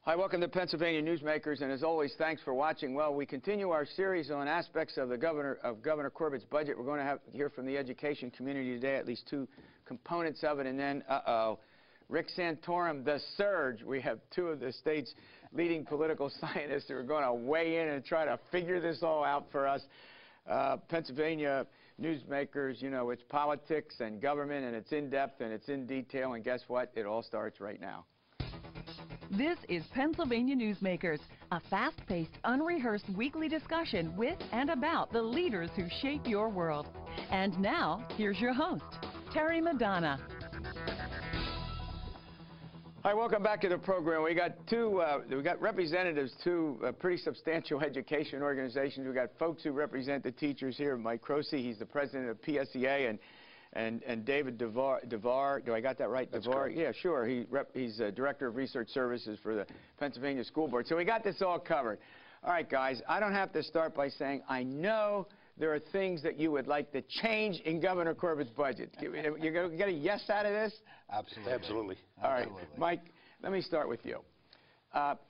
Hi, welcome to Pennsylvania Newsmakers, and as always, thanks for watching. Well, we continue our series on aspects of Governor Corbett's budget. We're going to hear from the education community today, at least two components of it, and then, Rick Santorum, the Surge. We have two of the state's leading political scientists who are going to weigh in and try to figure this all out for us. Pennsylvania Newsmakers, you know, it's politics and government, and it's in-depth and it's in detail, and guess what? It all starts right now. This is Pennsylvania Newsmakers, a fast-paced, unrehearsed weekly discussion with and about the leaders who shape your world. And now, here's your host, Terry Madonna. Hi, welcome back to the program. We got representatives to pretty substantial education organizations. We got folks who represent the teachers here. Mike Crossey, he's the president of PSEA, and David Davare, do I got that right? That's Davare? correct. Yeah, sure. He's Director of Research Services for the Pennsylvania School Board. So we got this all covered. All right, guys, I don't have to start by saying I know there are things that you would like to change in Governor Corbett's budget. You get a yes out of this? Absolutely. Absolutely. All right, Mike, let me start with you.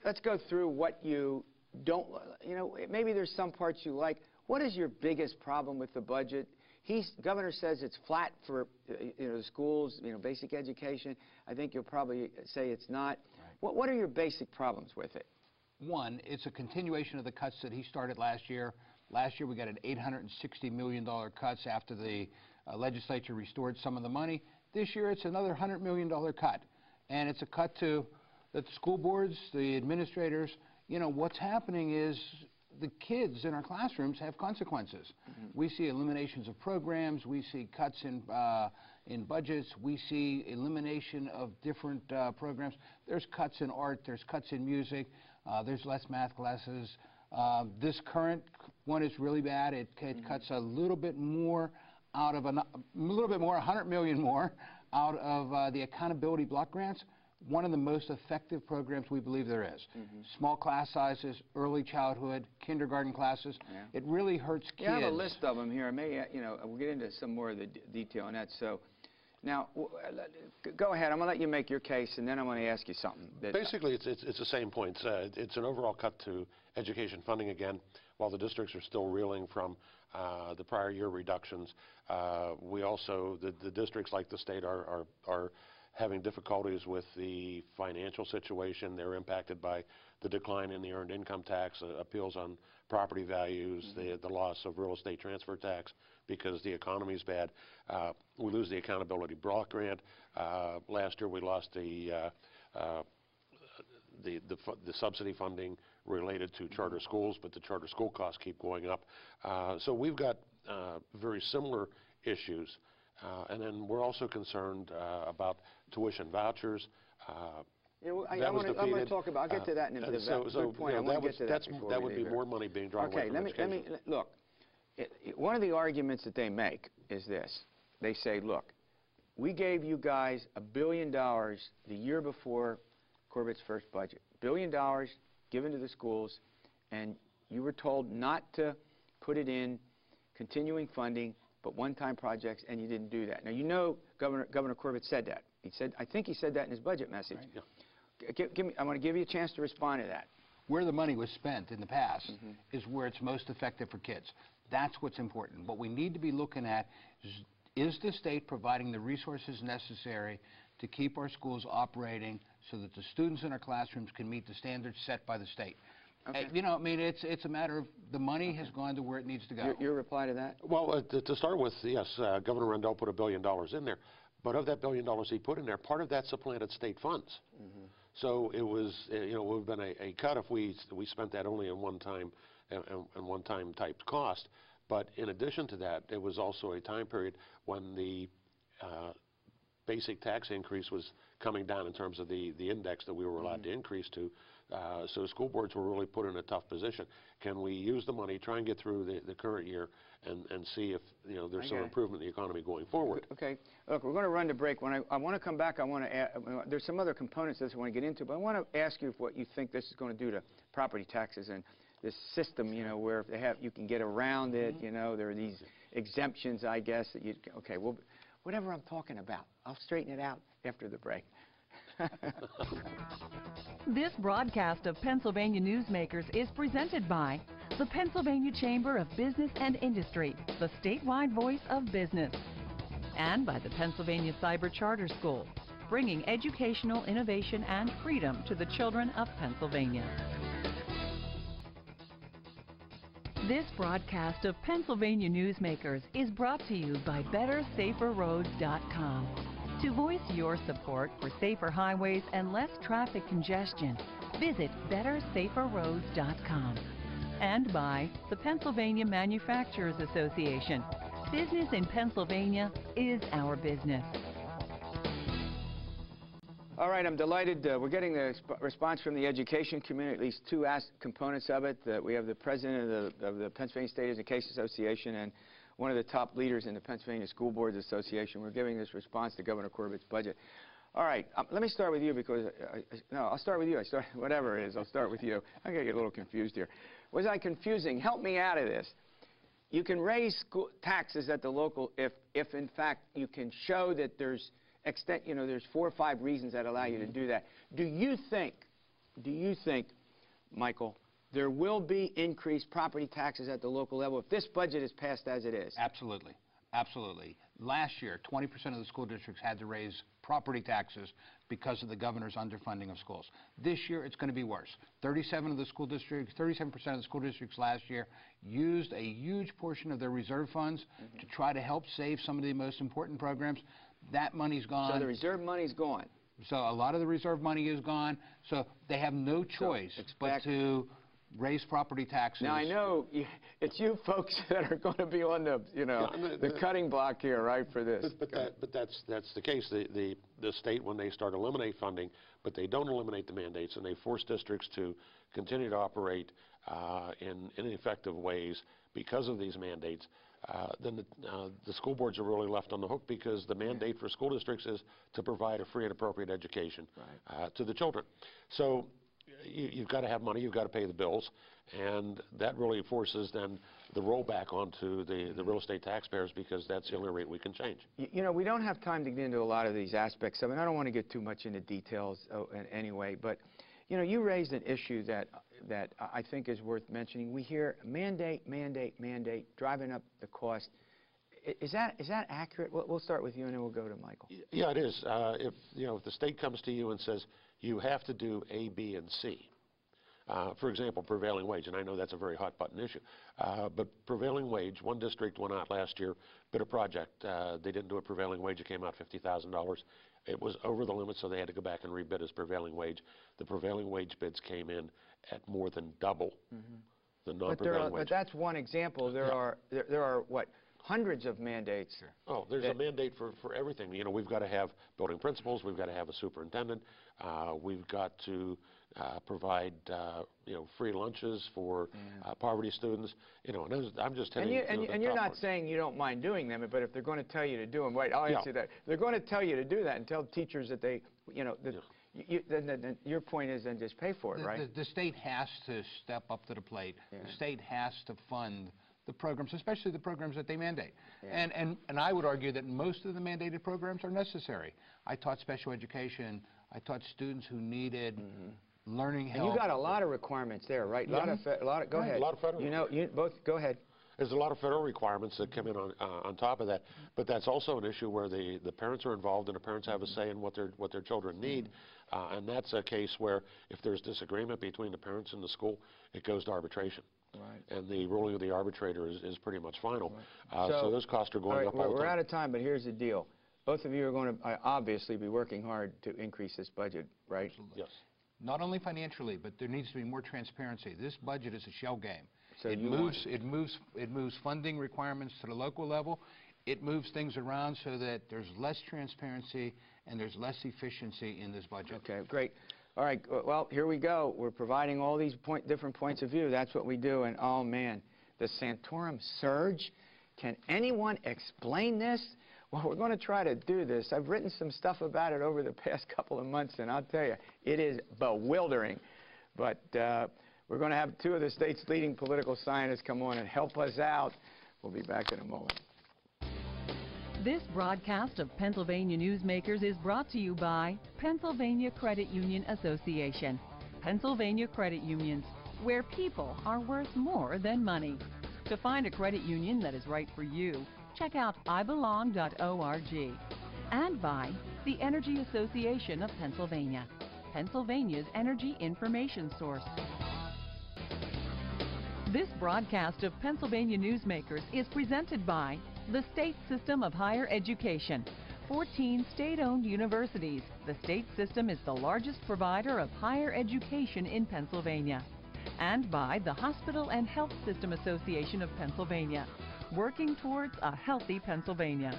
Let's go through what you don't, you know, maybe there's some parts you like. What is your biggest problem with the budget? Governor says it's flat for the schools, basic education. I think you'll probably say it's not. Right. What are your basic problems with it? One, it's a continuation of the cuts that he started last year. Last year we got an $860 million cuts after the legislature restored some of the money. This year it's another $100 million cut. And it's a cut to the school boards, the administrators. You know, what's happening is the kids in our classrooms have consequences. Mm-hmm. We see eliminations of programs. We see cuts in budgets. We see elimination of different programs. There's cuts in art. There's cuts in music. There's less math classes. This current one is really bad. It cuts a little bit more out of $100 million more out of the accountability block grants. One of the most effective programs we believe there is. Mm-hmm. Small class sizes, early childhood, kindergarten classes. Yeah. It really hurts kids. You have a list of them here. We'll get into some more of the detail on that. So, now, go ahead. I'm going to let you make your case, and then I'm going to ask you something. Basically, it's the same point. It's an overall cut to education funding again. While the districts are still reeling from the prior year reductions, we also, the districts like the state are having difficulties with the financial situation. They're impacted by the decline in the earned income tax, appeals on property values, mm-hmm. the loss of real estate transfer tax because the economy is bad. We lose the accountability block grant. Last year we lost the subsidy funding related to charter schools, but the charter school costs keep going up. So we've got very similar issues. And then we're also concerned about tuition vouchers. I want to talk about. I'll get to that in a minute. Good point. I want to get to that before that would be more money being drawn away from education. Okay, let me look. One of the arguments that they make is this. They say, look, we gave you guys $1 billion the year before Corbett's first budget. $1 billion given to the schools, and you were told not to put it in continuing funding, but one-time projects, and you didn't do that. Now, you know Governor Corbett said that. I think he said that in his budget message. Right. Yeah. I want to give you a chance to respond to that. Where the money was spent in the past is where it's most effective for kids. That's what's important. What we need to be looking at is the state providing the resources necessary to keep our schools operating so that the students in our classrooms can meet the standards set by the state. Okay. It's a matter of the money has gone to where it needs to go. Your reply to that? Well, to start with, yes, Governor Rendell put $1 billion in there, but of that $1 billion he put in there, part of that supplanted state funds. Mm-hmm. So it was, it would have been a cut if we spent that only in one-time type cost. But in addition to that, it was also a time period when the basic tax increase was coming down in terms of the index that we were allowed to increase to. So school boards were really put in a tough position. Can we use the money, try and get through the current year, and see if there's some improvement in the economy going forward? Okay. Look, we're going to run to break. When I want to come back, I want to add, there's some other components that I want to get into, but I want to ask you what you think this is going to do to property taxes and this system, where you can get around it. There are these exemptions, I guess, that you. Okay. Well, whatever I'm talking about, I'll straighten it out after the break. This broadcast of Pennsylvania Newsmakers is presented by the Pennsylvania Chamber of Business and Industry, the statewide voice of business, and by the Pennsylvania Cyber Charter School, bringing educational innovation and freedom to the children of Pennsylvania. This broadcast of Pennsylvania Newsmakers is brought to you by BetterSaferRoads.com. To voice your support for safer highways and less traffic congestion, visit BetterSaferRoads.com. And by the Pennsylvania Manufacturers Association. Business in Pennsylvania is our business. All right, I'm delighted. We're getting the response from the education community, at least two components of it. We have the president of the Pennsylvania State Education Association and one of the top leaders in the Pennsylvania School Boards Association. We're giving this response to Governor Corbett's budget. All right, let me start with you because, no, I'll start with you. Whatever it is, I'll start with you. I'm going to get a little confused here. Was I confusing? Help me out of this. You can raise school taxes at the local if in fact you can show that there's there's 4 or 5 reasons that allow you to do that. Do you think, Michael, there will be increased property taxes at the local level if this budget is passed as it is? Absolutely. Absolutely. Last year, 20% of the school districts had to raise property taxes because of the governor's underfunding of schools. This year, it's going to be worse. 37% of the school districts last year used a huge portion of their reserve funds to try to help save some of the most important programs. That money's gone. So the reserve money's gone. So a lot of the reserve money is gone. So they have no choice but to raise property taxes. Now I know it's you folks that are going to be on the the cutting block here, right, for this. But that's the case. The state, when they start eliminate funding, but they don't eliminate the mandates, and they force districts to continue to operate in ineffective ways because of these mandates. Then the school boards are really left on the hook because the mandate for school districts is to provide a free and appropriate education to the children. So you've got to have money, you've got to pay the bills, and that really forces then the rollback onto the real estate taxpayers because that's the only rate we can change. You know, we don't have time to get into a lot of these aspects of it. I don't want to get too much into details anyway, but you know, you raised an issue that I think is worth mentioning. We hear mandate, driving up the cost. Is that accurate? We'll start with you, and then we'll go to Michael. Yeah, it is. If the state comes to you and says you have to do A, B, and C, for example, prevailing wage, and I know that's a very hot button issue, but prevailing wage, one district went out last year, bid a project. They didn't do a prevailing wage. It came out $50,000. It was over the limit, so they had to go back and rebid as prevailing wage. The prevailing wage bids came in at more than double the non-prevailing wage. But that's one example. There are what, hundreds of mandates. Oh, there's a mandate for everything. You know, we've got to have building principals. We've got to have a superintendent. We've got to provide free lunches for poverty students. You know, and I'm just telling you. And you're not saying you don't mind doing them, but if they're going to tell you to do them, wait, I'll answer that. If they're going to tell you to do that and tell teachers that they, then your point is then just pay for it, right? The state has to step up to the plate. The state has to fund the programs, especially the programs that they mandate. And I would argue that most of the mandated programs are necessary. I taught special education. I taught students who needed learning help. And you got a lot of requirements there, right? Go ahead. A lot of federal. Go ahead. There's a lot of federal requirements that come in on top of that, but that's also an issue where the parents are involved and the parents have a say in what their children need, and that's a case where if there's disagreement between the parents and the school, it goes to arbitration. Right. And the ruling of the arbitrator is pretty much final. Right. So those costs are going up all the time. We're out of time, but here's the deal. Both of you are going to obviously be working hard to increase this budget, right? Absolutely. Yes. Not only financially, but there needs to be more transparency. This budget is a shell game. So it moves funding requirements to the local level. It moves things around so that there's less transparency and there's less efficiency in this budget. Okay, great. All right, well, here we go. We're providing all these different points of view. That's what we do. And, oh, man, the Santorum surge. Can anyone explain this? Well, we're going to try to do this. I've written some stuff about it over the past couple of months, and I'll tell you, it is bewildering. But we're going to have two of the state's leading political scientists come on and help us out. We'll be back in a moment. This broadcast of Pennsylvania Newsmakers is brought to you by Pennsylvania Credit Union Association, Pennsylvania Credit Unions, where people are worth more than money. To find a credit union that is right for you, check out ibelong.org. And by the Energy Association of Pennsylvania, Pennsylvania's energy information source. This broadcast of Pennsylvania Newsmakers is presented by the State System of Higher Education. 14 state-owned universities. The state system is the largest provider of higher education in Pennsylvania. And by the Hospital and Health System Association of Pennsylvania, working towards a healthy Pennsylvania.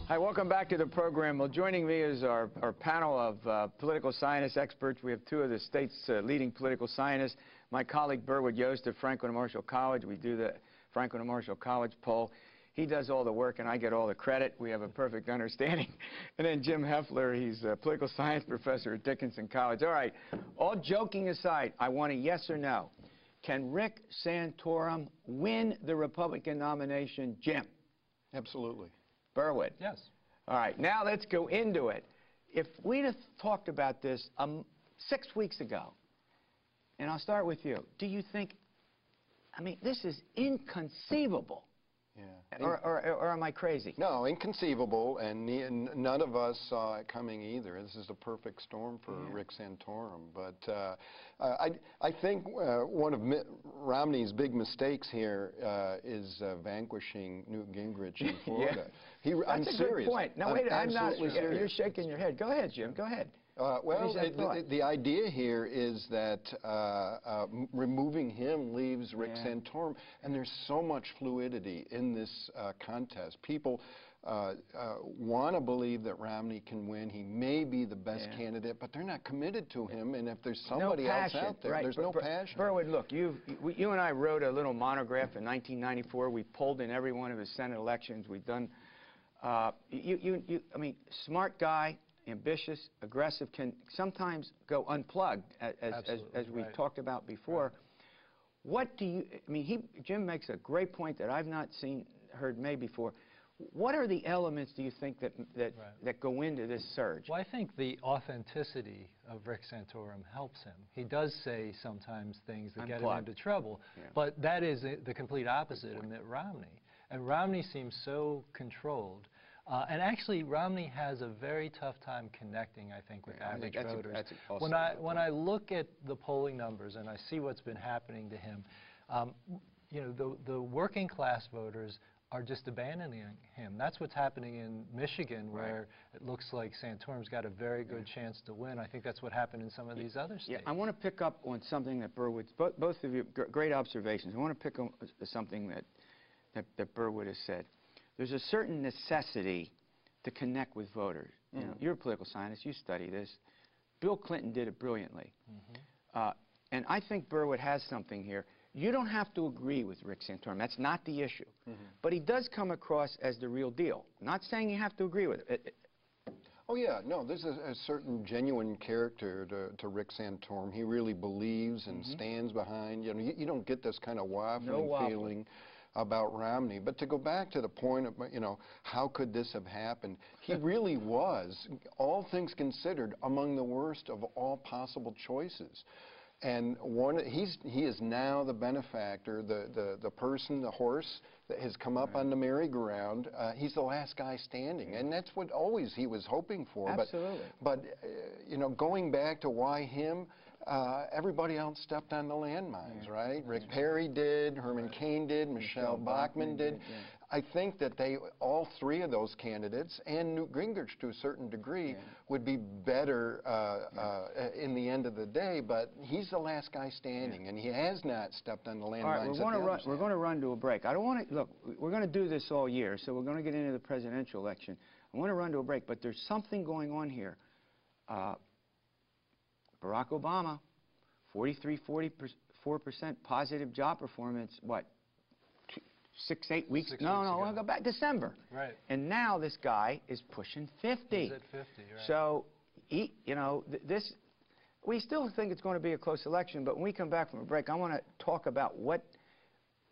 Hi, welcome back to the program. Well, joining me is our panel of political science experts. We have two of the state's leading political scientists. My colleague Berwood Yost of Franklin and Marshall College. We do the Franklin and Marshall College poll. He does all the work and I get all the credit. We have a perfect understanding. And then Jim Hoefler, he's a political science professor at Dickinson College. All right, all joking aside, I want a yes or no. Can Rick Santorum win the Republican nomination? Jim? Absolutely. Berwood? Yes. All right, now let's go into it. If we'd have talked about this 6 weeks ago, and I'll start with you, do you think, I mean, this is inconceivable. Yeah. Or am I crazy? No, inconceivable, and none of us saw it coming either. This is a perfect storm for Rick Santorum. But I think one of Mitt Romney's big mistakes here is vanquishing Newt Gingrich in Florida. I'm That's a serious. good point. No, wait, I'm not. Serious. You're shaking your head. Go ahead, Jim. Go ahead. Well, the idea here is that removing him leaves Rick Santorum, and there's so much fluidity in this contest. People want to believe that Romney can win. He may be the best candidate, but they're not committed to him, and if there's somebody else out there, there's no passion. Berwood, look, you and I wrote a little monograph in 1994. We polled in every one of his Senate elections. We've done, I mean, smart guy, ambitious, aggressive, can sometimes go unplugged, as we talked about before. What do you, I mean, Jim makes a great point that I've not heard made before. What are the elements, do you think, that go into this surge? Well, I think the authenticity of Rick Santorum helps him. He does say sometimes things that get him into trouble, but that is the complete opposite of Mitt Romney. And Romney seems so controlled. And actually, Romney has a very tough time connecting, I think, with average voters. When I look at the polling numbers and I see what's been happening to him, you know, the working class voters are just abandoning him. That's what's happening in Michigan, where it looks like Santorum's got a very good chance to win. I think that's what happened in some of these other states. Yeah, I want to pick up on something that Berwood, both of you, great observations. I want to pick on something that Berwood has said. There's a certain necessity to connect with voters. You know, you're a political scientist, you study this. Bill Clinton did it brilliantly. And I think Berwood has something here. You don't have to agree with Rick Santorum. That's not the issue. But he does come across as the real deal. I'm not saying you have to agree with it. Oh, yeah, no, there's a certain genuine character to Rick Santorum. He really believes and stands behind. You know, you don't get this kind of waffling feeling about Romney. But to go back to the point of, you know, how could this have happened? He really was, all things considered, among the worst of all possible choices. And he is now the benefactor, the person, the horse that has come up on the merry-go-round. He's the last guy standing, and that's what always he was hoping for. Absolutely. But you know, going back to why him, everybody else stepped on the landmines, right? Rick Perry did, Herman Cain did, Michelle Bachmann did. I think that all three of those candidates, and Newt Gingrich to a certain degree, would be better in the end of the day, but he's the last guy standing, and he has not stepped on the landmines. All right, we're going to run to a break. I don't want to, look, we're going to do this all year, so we're going to get into the presidential election. I want to run to a break, but there's something going on here. Barack Obama, 44% positive job performance, what, 6, 8 weeks? No, I'll go back December. Right. And now this guy is pushing 50. He's at 50, right. So, you know, we still think it's going to be a close election, but when we come back from a break, I want to talk about what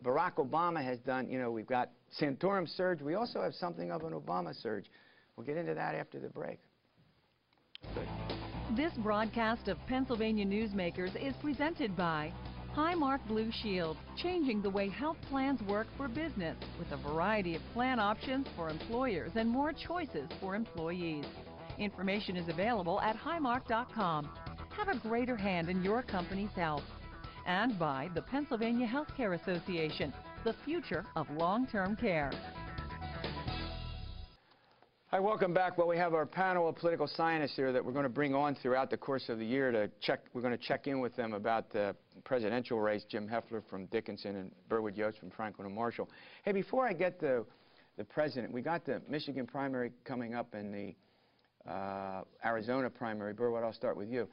Barack Obama has done. You know, we've got Santorum surge. We also have something of an Obama surge. We'll get into that after the break. Good. This broadcast of Pennsylvania Newsmakers is presented by Highmark Blue Shield, changing the way health plans work for business with a variety of plan options for employers and more choices for employees. Information is available at highmark.com. Have a greater hand in your company's health. And by the Pennsylvania Healthcare Association, the future of long-term care. Hi, welcome back. Well, we have our panel of political scientists here that we're going to bring on throughout the course of the year to check. We're going to check in with them about the presidential race, Jim Hoefler from Dickinson and Berwood Yost from Franklin and Marshall. Hey, before I get to the president, we got the Michigan primary coming up and the Arizona primary. Berwood, I'll start with you.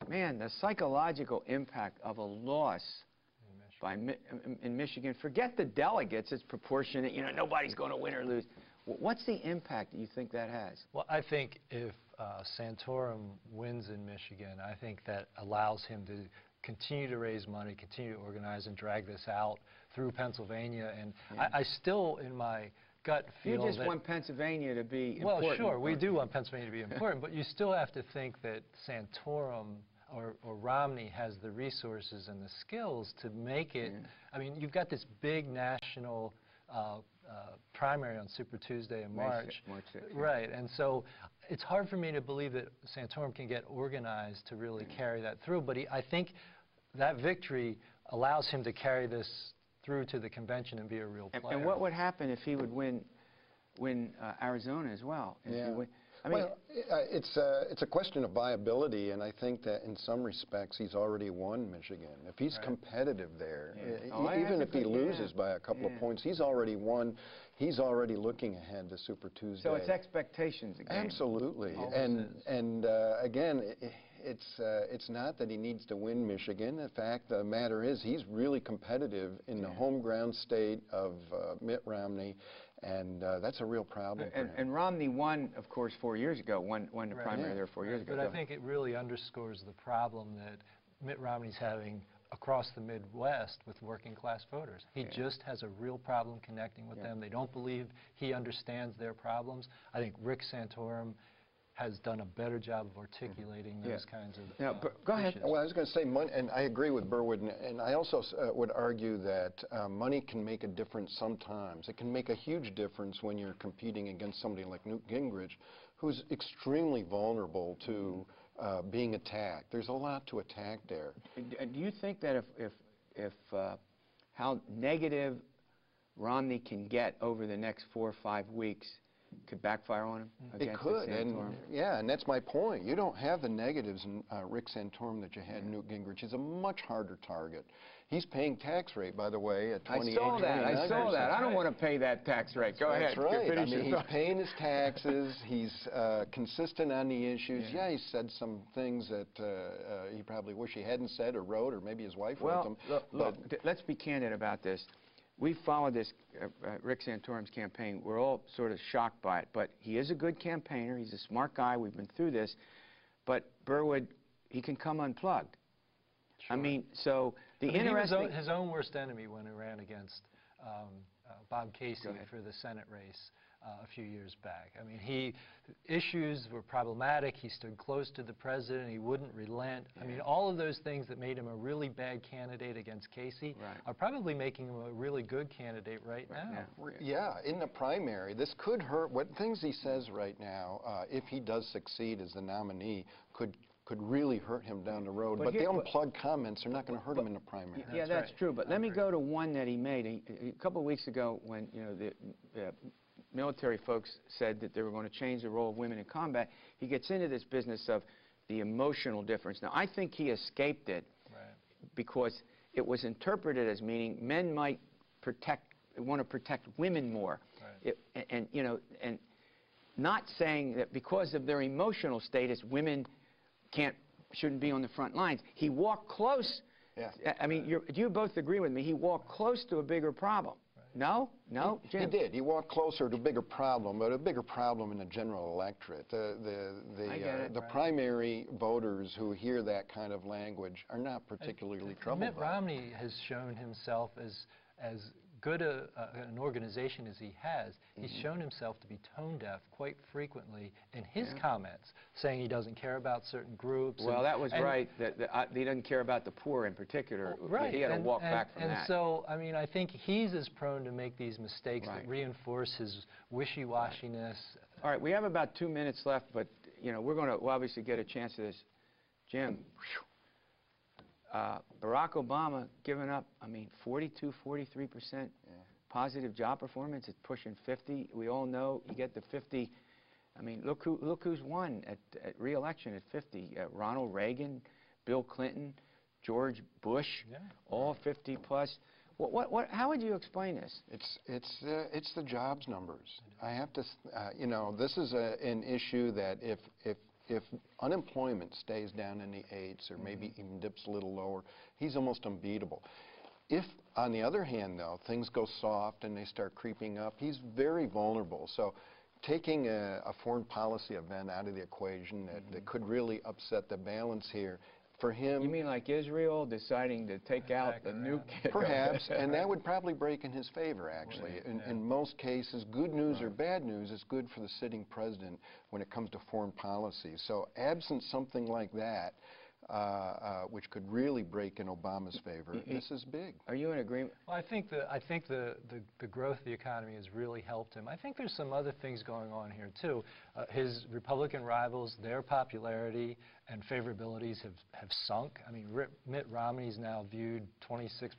Man, the psychological impact of a loss in Michigan, forget the delegates, it's proportionate, you know, nobody's going to win or lose. What's the impact that you think that has? Well, I think if Santorum wins in Michigan, I think that allows him to continue to raise money, continue to organize and drag this out through Pennsylvania. And I still, in my gut, feel you just want Pennsylvania to be important. Well, sure, we do want Pennsylvania to be important, but you still have to think that Santorum or Romney has the resources and the skills to make it. I mean, you've got this big national primary on Super Tuesday in March. March 6th, right, and so it's hard for me to believe that Santorum can get organized to really carry that through, but I think that victory allows him to carry this through to the convention and be a real player. And what would happen if he would win Arizona as well? I mean, well, it's a question of viability, and I think that in some respects he's already won Michigan. If he's competitive there, even if he loses by a couple of points, he's already won. He's already looking ahead to Super Tuesday. So it's expectations again. Absolutely, and again, it's not that he needs to win Michigan. In fact, the matter is he's really competitive in the home ground state of Mitt Romney. And that's a real problem for him. And Romney won, of course, 4 years ago, won the primary there 4 years ago. But I think it really underscores the problem that Mitt Romney's having across the Midwest with working class voters. He just has a real problem connecting with them. They don't believe he understands their problems. I think Rick Santorum has done a better job of articulating those kinds of go ahead. issues. Well, I was going to say, money, and I agree with Berwood, and I also would argue that money can make a difference sometimes. It can make a huge difference when you're competing against somebody like Newt Gingrich, who's extremely vulnerable to being attacked. There's a lot to attack there. Do you think that if how negative Romney can get over the next 4 or 5 weeks could backfire on him? It could, and that's my point. You don't have the negatives in Rick Santorum that you had in Newt Gingrich. He's a much harder target. He's paying tax rate, by the way, at 28%. I saw that. I don't want to pay that tax rate. Go ahead. That's right. I mean, he's paying his taxes. He's consistent on the issues. Yeah, he said some things that he probably wish he hadn't said or wrote, or maybe his wife wrote them. Look, let's be candid about this. We followed this Rick Santorum's campaign. We're all sort of shocked by it, but he is a good campaigner. He's a smart guy. We've been through this. But Berwood, he can come unplugged. Sure. I mean, so the interesting... He was his own worst enemy when he ran against Bob Casey for the Senate race a few years back. I mean, issues were problematic. He stood close to the president. He wouldn't relent. I mean, all of those things that made him a really bad candidate against Casey are probably making him a really good candidate right now. Yeah, in the primary, this could hurt. What things he says right now, if he does succeed as the nominee, could really hurt him down the road. But the unplugged comments are not going to hurt him in the primary. Yeah, that's true. But let me go to one that he made a couple of weeks ago when the military folks said that they were going to change the role of women in combat. He gets into this business of the emotional difference. Now, I think he escaped it because it was interpreted as meaning men might want to protect women more, and not saying that because of their emotional status, women shouldn't be on the front lines. He walked close. I mean, you both agree with me. He walked close to a bigger problem. No, Jim. He did. He walked closer to a bigger problem, but a bigger problem in the general electorate. The primary voters who hear that kind of language are not particularly troubled. Mitt Romney has shown himself as good an organization as he has, he's shown himself to be tone deaf quite frequently in his comments, saying he doesn't care about certain groups. Well, that was right. He doesn't care about the poor in particular. Right. He had to walk back from that. And so, I mean, I think he's as prone to make these mistakes that reinforce his wishy-washiness. All right, we have about 2 minutes left, but you know, we'll obviously get a chance to this. Jim, Barack Obama giving up, I mean, 42, 43% positive job performance. It's pushing 50. We all know you get the 50. I mean, look who's won at re-election at 50. Ronald Reagan, Bill Clinton, George Bush, all 50 plus. How would you explain this? It's the jobs numbers. I have to, you know, this is an issue that if unemployment stays down in the 8s or maybe even dips a little lower, he's almost unbeatable. If, on the other hand, though, things go soft and they start creeping up, he's very vulnerable. So taking a foreign policy event out of the equation that could really upset the balance here, for him... You mean like Israel deciding to take out the nuke? Perhaps, and that would probably break in his favor, actually. In most cases, good news or bad news is good for the sitting president when it comes to foreign policy. So absent something like that, which could really break in Obama's favor, this is big. Are you in agreement? Well, I think the growth of the economy has really helped him. I think there's some other things going on here, too. His Republican rivals, their popularity and favorabilities have sunk. I mean, Mitt Romney's now viewed 26%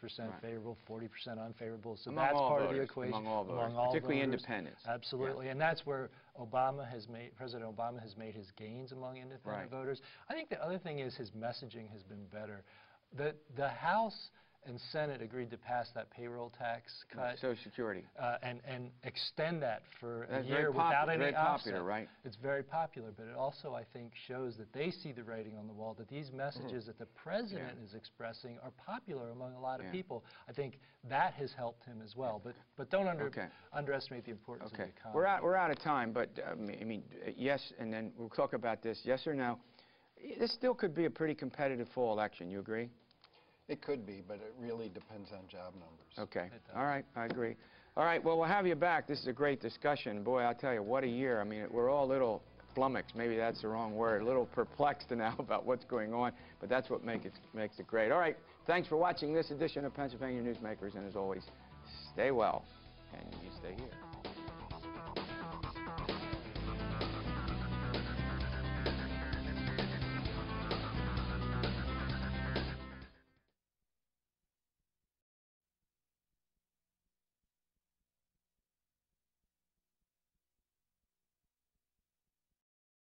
favorable, 40% unfavorable. So that's part of the equation. Among all voters, particularly independents. Absolutely, and that's where President Obama has made his gains among independent voters. I think the other thing is his messaging has been better. The House and Senate agreed to pass that payroll tax cut. Social Security. And extend that for a year without any offset. Very popular, right? It's very popular, but it also, I think, shows that they see the writing on the wall, that these messages that the president is expressing are popular among a lot of people. I think that has helped him as well. But don't underestimate the importance of the economy. We're out of time, but I mean, yes, and then we'll talk about this. Yes or no? This still could be a pretty competitive fall election. You agree? It could be, but it really depends on job numbers. Okay. All right. I agree. All right. Well, we'll have you back. This is a great discussion. Boy, I'll tell you, what a year. I mean, we're all a little flummoxed. Maybe that's the wrong word. A little perplexed now about what's going on, but that's what makes it great. All right. Thanks for watching this edition of Pennsylvania Newsmakers, and as always, stay well, and you stay here.